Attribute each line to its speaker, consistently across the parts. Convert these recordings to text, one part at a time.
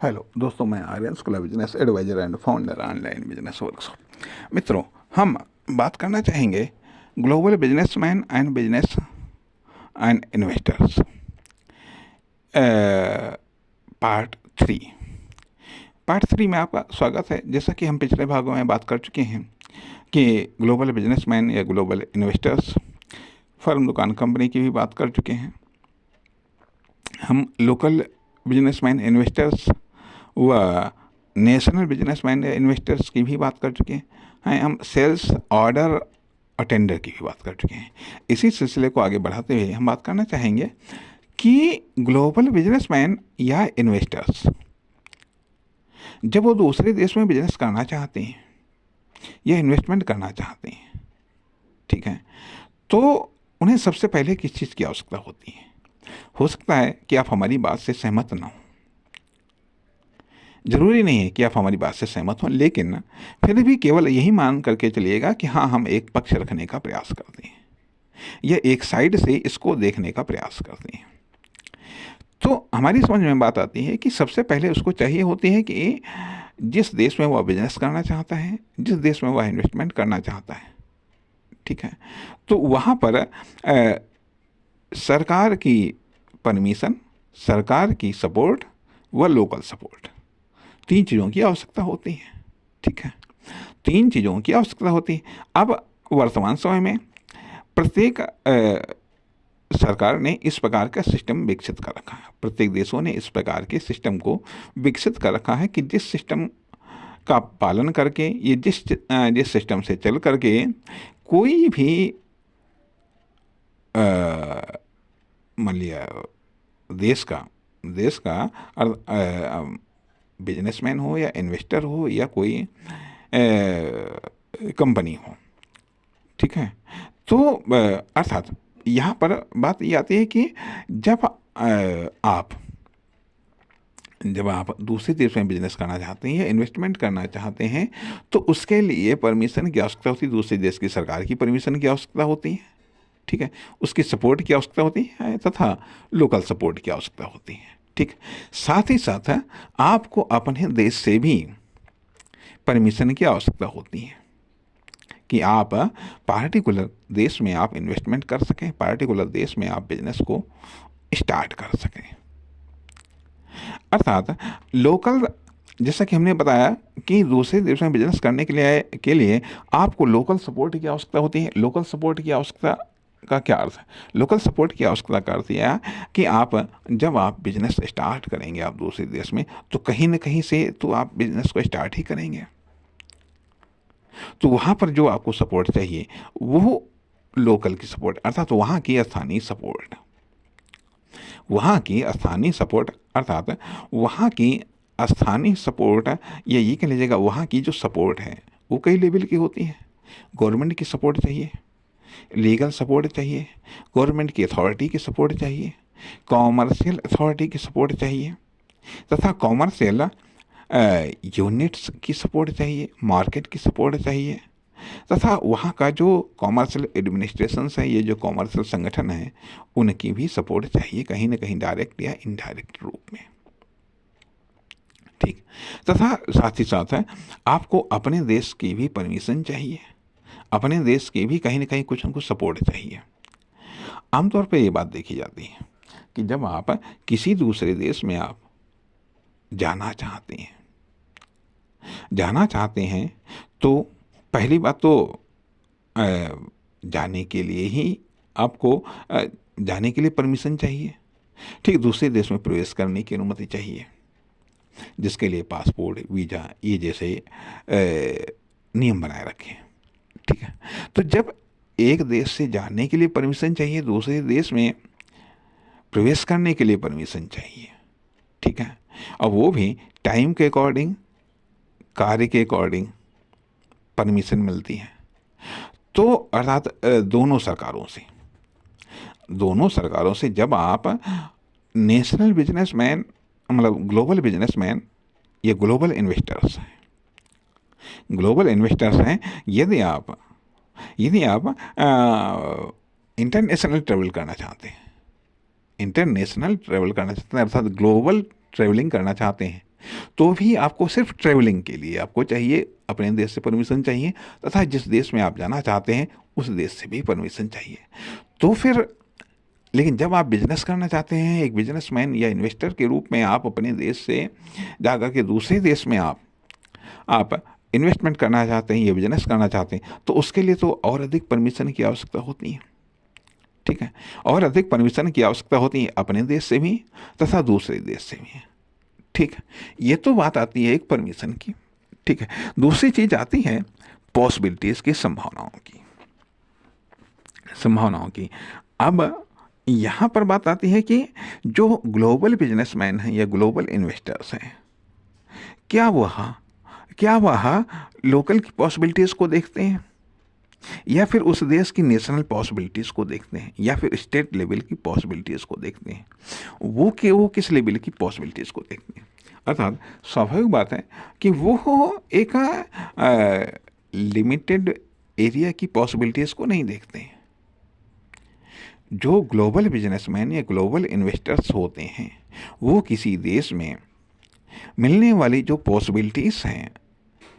Speaker 1: Hello दोस्तों, मैं Aryan school business advisor and founder online business workshop. मित्रों, हम बात करना चाहेंगे global businessman and business and investors, part 3। Part 3 में आपका स्वागत है। जैसा कि हम पिछले भागों में बात कर चुके हैं कि ग्लोबल बिजनेसमैन या ग्लोबल इन्वेस्टर्स, फर्म, दुकान, कंपनी की भी बात कर चुके हैं। हम लोकल बिजनेसमैन इन्वेस्टर्स व नेशनल बिजनेसमैन या इन्वेस्टर्स की भी बात कर चुके हैं। हम सेल्स, ऑर्डर और टेंडर की भी बात कर चुके हैं। इसी सिलसिले को आगे बढ़ाते हुए हम बात करना चाहेंगे कि ग्लोबल बिजनेसमैन या इन्वेस्टर्स जब वो दूसरे देश में बिजनेस करना चाहते हैं या इन्वेस्टमेंट करना चाहते हैं, ठीक है, तो उन्हें सबसे पहले किस चीज़ की आवश्यकता होती है? हो सकता है कि आप हमारी बात से सहमत ना हो, जरूरी नहीं है कि आप हमारी बात से सहमत हों, लेकिन फिर भी केवल यही मान करके चलिएगा कि हाँ, हम एक पक्ष रखने का प्रयास करते हैं या एक साइड से इसको देखने का प्रयास करते हैं। तो हमारी समझ में बात आती है कि सबसे पहले उसको चाहिए होती है कि जिस देश में वह बिजनेस करना चाहता है, जिस देश में वह इन्वेस्टमेंट करना चाहता है, ठीक है, तो वहाँ पर सरकार की परमिशन, सरकार की सपोर्ट व लोकल सपोर्ट, 3 चीज़ों की आवश्यकता होती है। ठीक है, 3 चीज़ों की आवश्यकता होती है। अब वर्तमान समय में प्रत्येक सरकार ने इस प्रकार का सिस्टम विकसित कर रखा है, प्रत्येक देशों ने इस प्रकार के सिस्टम को विकसित कर रखा है कि जिस सिस्टम का पालन करके, ये जिस सिस्टम से चल करके कोई भी मान लिया देश का बिजनेसमैन हो या इन्वेस्टर हो या कोई कंपनी हो, ठीक है, तो अर्थात यहाँ पर बात ये आती है कि जब आप दूसरे देश में बिजनेस करना चाहते हैं या इन्वेस्टमेंट करना चाहते हैं, तो उसके लिए परमिशन की आवश्यकता होती है, दूसरे देश की सरकार की परमिशन की आवश्यकता होती है, ठीक है, उसकी सपोर्ट की आवश्यकता होती है तथा लोकल सपोर्ट की आवश्यकता होती है। ठीक, साथ ही साथ आपको अपने देश से भी परमिशन की आवश्यकता होती है कि आप पार्टिकुलर देश में आप इन्वेस्टमेंट कर सकें, पार्टिकुलर देश में आप बिजनेस को स्टार्ट कर सकें। अर्थात लोकल, जैसा कि हमने बताया कि दूसरे देश में बिजनेस करने के लिए आपको लोकल सपोर्ट की आवश्यकता होती है। लोकल सपोर्ट की आवश्यकता का क्या अर्थ है? लोकल सपोर्ट की आवश्यकता का अर्थ यह है कि जब आप बिजनेस स्टार्ट करेंगे आप दूसरे देश में, तो कहीं ना कहीं से तो आप बिजनेस को स्टार्ट ही करेंगे, तो वहाँ पर जो आपको सपोर्ट चाहिए वो लोकल की सपोर्ट, अर्थात वहाँ की स्थानीय सपोर्ट, अर्थात वहाँ की स्थानीय सपोर्ट, या ये कह लीजिएगा वहाँ की जो सपोर्ट है वो कई लेवल की होती है। गवर्नमेंट की सपोर्ट चाहिए, लीगल सपोर्ट चाहिए, गवर्नमेंट की अथॉरिटी की सपोर्ट चाहिए, कॉमर्शियल अथॉरिटी की सपोर्ट चाहिए, तथा कॉमर्शियल यूनिट्स की सपोर्ट चाहिए, मार्केट की सपोर्ट चाहिए, तथा वहाँ का जो कॉमर्शियल एडमिनिस्ट्रेशन है, ये जो कॉमर्शियल संगठन है, उनकी भी सपोर्ट चाहिए, कहीं ना कहीं डायरेक्ट या इनडायरेक्ट रूप में। ठीक, तथा साथ ही साथ आपको अपने देश की भी परमिशन चाहिए, अपने देश की भी कहीं ना कहीं कुछ न कुछ सपोर्ट चाहिए। आमतौर पर ये बात देखी जाती है कि जब आप किसी दूसरे देश में आप जाना चाहते हैं तो पहली बात तो जाने के लिए ही आपको जाने के लिए परमिशन चाहिए। ठीक, दूसरे देश में प्रवेश करने की अनुमति चाहिए, जिसके लिए पासपोर्ट, वीज़ा, ये जैसे नियम बनाए रखें। ठीक है, तो जब एक देश से जाने के लिए परमिशन चाहिए, दूसरे देश में प्रवेश करने के लिए परमिशन चाहिए, ठीक है, और वो भी टाइम के अकॉर्डिंग, कार्य के अकॉर्डिंग परमिशन मिलती है। तो अर्थात दोनों सरकारों से जब आप नेशनल बिजनेसमैन, मतलब ग्लोबल बिजनेसमैन या ग्लोबल इन्वेस्टर्स हैं, यदि आप इंटरनेशनल ट्रेवल करना चाहते हैं, अर्थात ग्लोबल ट्रेवलिंग करना चाहते हैं, तो भी आपको सिर्फ ट्रैवलिंग के लिए आपको चाहिए, अपने देश से परमिशन चाहिए, तथा जिस देश में आप जाना चाहते हैं उस देश से भी परमिशन चाहिए। तो फिर लेकिन जब आप बिजनेस करना चाहते हैं, एक बिजनेसमैन या इन्वेस्टर के रूप में आप अपने देश से जाकर के दूसरे देश में आप इन्वेस्टमेंट करना चाहते हैं या बिजनेस करना चाहते हैं, तो उसके लिए तो और अधिक परमिशन की आवश्यकता होती है। ठीक है, और अधिक परमिशन की आवश्यकता होती है अपने देश से भी तथा दूसरे देश से भी। ठीक है, ये तो बात आती है एक परमिशन की। ठीक है, दूसरी चीज आती है पॉसिबिलिटीज की, संभावनाओं की। अब यहाँ पर बात आती है कि जो ग्लोबल बिजनेसमैन हैं या ग्लोबल इन्वेस्टर्स हैं, क्या वह लोकल की पॉसिबिलिटीज़ को देखते हैं या फिर उस देश की नेशनल पॉसिबिलिटीज़ को देखते हैं या फिर स्टेट लेवल की पॉसिबिलिटीज़ को देखते हैं? वो किस लेवल की पॉसिबिलिटीज़ को देखते हैं? अर्थात स्वाभाविक बात है कि वो एक लिमिटेड एरिया की पॉसिबिलिटीज़ को नहीं देखते हैं। जो ग्लोबल बिजनेसमैन या ग्लोबल इन्वेस्टर्स होते हैं, वो किसी देश में मिलने वाली जो पॉसिबिलिटीज़ हैं,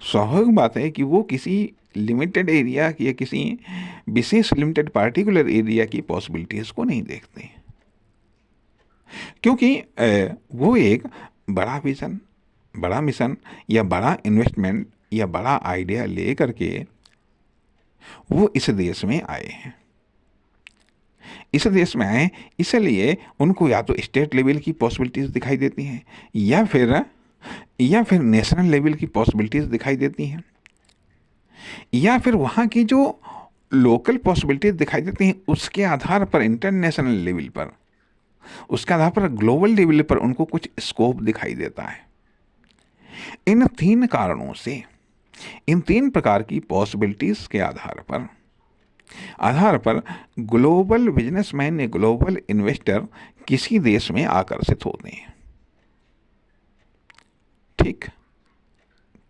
Speaker 1: स्वाभाविक बात है कि वो किसी लिमिटेड एरिया या किसी विशेष लिमिटेड पार्टिकुलर एरिया की पॉसिबिलिटीज़ को नहीं देखते, क्योंकि वो एक बड़ा विज़न, बड़ा मिशन या बड़ा इन्वेस्टमेंट या बड़ा आइडिया ले करके वो इस देश में आए हैं। इस देश में आए इसलिए उनको या तो स्टेट लेवल की पॉसिबिलिटीज़ दिखाई देती हैं या फिर नेशनल लेवल की पॉसिबिलिटीज़ दिखाई देती हैं, या फिर वहाँ की जो लोकल पॉसिबिलिटीज़ दिखाई देती हैं उसके आधार पर इंटरनेशनल लेवल पर, उसके आधार पर ग्लोबल लेवल पर उनको कुछ स्कोप दिखाई देता है। इन तीन कारणों से, इन तीन प्रकार की पॉसिबिलिटीज़ के आधार पर ग्लोबल बिजनेसमैन या ग्लोबल इन्वेस्टर किसी देश में आकर्षित होते हैं। ठीक,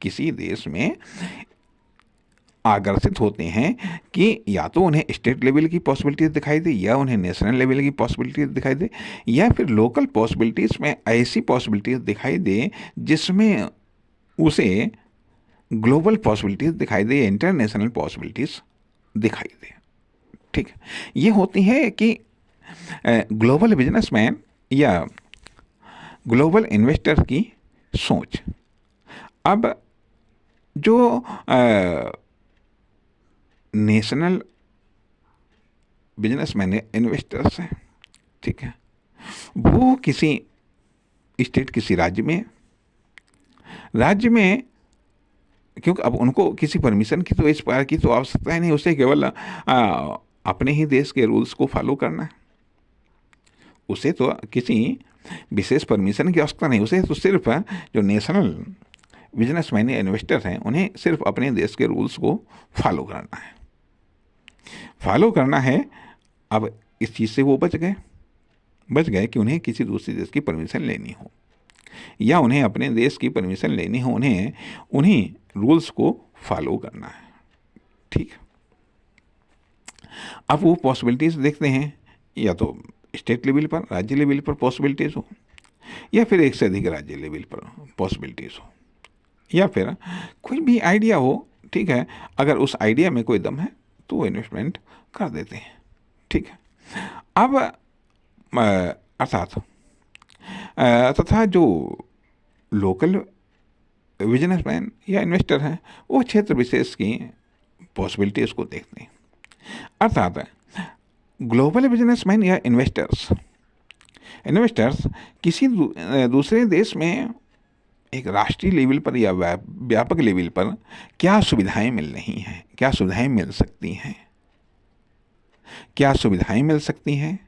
Speaker 1: किसी देश में आकर्षित होते हैं कि या तो उन्हें स्टेट लेवल की पॉसिबिलिटीज दिखाई दे या उन्हें नेशनल लेवल की पॉसिबिलिटीज दिखाई दे या फिर लोकल पॉसिबिलिटीज में ऐसी पॉसिबिलिटीज दिखाई दे जिसमें उसे ग्लोबल पॉसिबिलिटीज दिखाई दे या इंटरनेशनल पॉसिबिलिटीज दिखाई दे। ठीक, ये होती है कि ग्लोबल बिजनेसमैन या ग्लोबल इन्वेस्टर की सोच। अब जो नेशनल बिजनेसमैन या इन्वेस्टर्स हैं, ठीक है, वो किसी स्टेट, किसी राज्य में क्योंकि अब उनको किसी परमिशन की तो इस प्रकार की तो आवश्यकता ही नहीं, उसे केवल अपने ही देश के रूल्स को फॉलो करना है। उसे तो किसी विशेष परमिशन की आवश्यकता नहीं, उसे तो सिर्फ जो नेशनल बिजनेसमैन या इन्वेस्टर हैं उन्हें सिर्फ अपने देश के रूल्स को फॉलो करना है। अब इस चीज़ से वो बच गए कि उन्हें किसी दूसरे देश की परमिशन लेनी हो या उन्हें अपने देश की परमिशन लेनी हो, उन्हीं रूल्स को फॉलो करना है। ठीक, अब वो पॉसिबिलिटीज़ देखते हैं, या तो स्टेट लेवल पर, राज्य लेवल पर पॉसिबिलिटीज़ हो, या फिर एक से अधिक राज्य लेवल पर पॉसिबिलिटीज़ हो, या फिर कोई भी आइडिया हो। ठीक है, अगर उस आइडिया में कोई दम है तो वो इन्वेस्टमेंट कर देते हैं। ठीक है, अब अर्थात तथा जो लोकल बिजनेसमैन या इन्वेस्टर हैं वो क्षेत्र विशेष की पॉसिबिलिटीज़ को देखते हैं। अर्थात ग्लोबल बिजनेसमैन या इन्वेस्टर्स किसी दूसरे देश में एक राष्ट्रीय लेवल पर या व्यापक लेवल पर क्या सुविधाएं मिल रही हैं, क्या सुविधाएं मिल सकती हैं,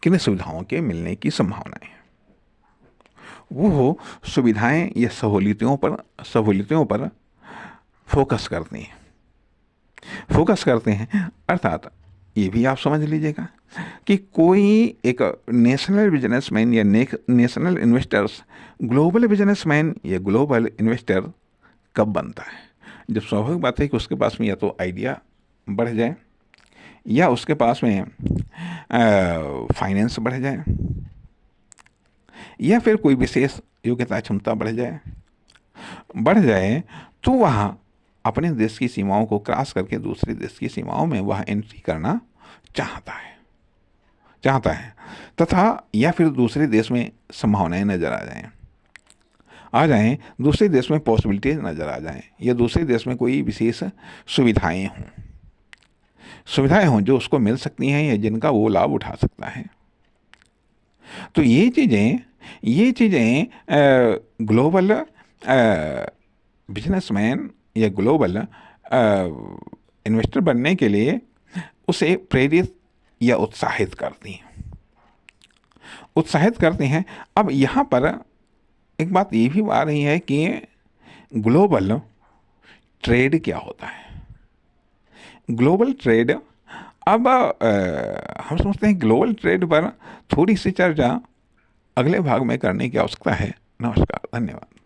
Speaker 1: किन सुविधाओं के मिलने की संभावना है, वो सुविधाएं या सहूलियतों पर फोकस करते हैं। अर्थात ये भी आप समझ लीजिएगा कि कोई एक नेशनल बिजनेसमैन या नेशनल इन्वेस्टर्स ग्लोबल बिजनेसमैन या ग्लोबल इन्वेस्टर कब बनता है? जब स्वाभाविक बात है कि उसके पास में या तो आइडिया बढ़ जाए या उसके पास में फाइनेंस बढ़ जाए या फिर कोई विशेष योग्यता क्षमता बढ़ जाए तो वह अपने देश की सीमाओं को क्रॉस करके दूसरे देश की सीमाओं में वह एंट्री करना चाहता है तथा या फिर दूसरे देश में संभावनाएं नजर आ जाएं, दूसरे देश में पॉसिबिलिटीज नजर आ जाएं, या दूसरे देश में कोई विशेष सुविधाएं हों जो उसको मिल सकती हैं या जिनका वो लाभ उठा सकता है। तो ये चीज़ें ग्लोबल बिजनेसमैन या ग्लोबल इन्वेस्टर बनने के लिए उसे प्रेरित या उत्साहित करती हैं। अब यहाँ पर एक बात ये भी आ रही है कि ग्लोबल ट्रेड क्या होता है। ग्लोबल ट्रेड, अब हम समझते हैं ग्लोबल ट्रेड पर थोड़ी सी चर्चा अगले भाग में करने की आवश्यकता है। नमस्कार, धन्यवाद।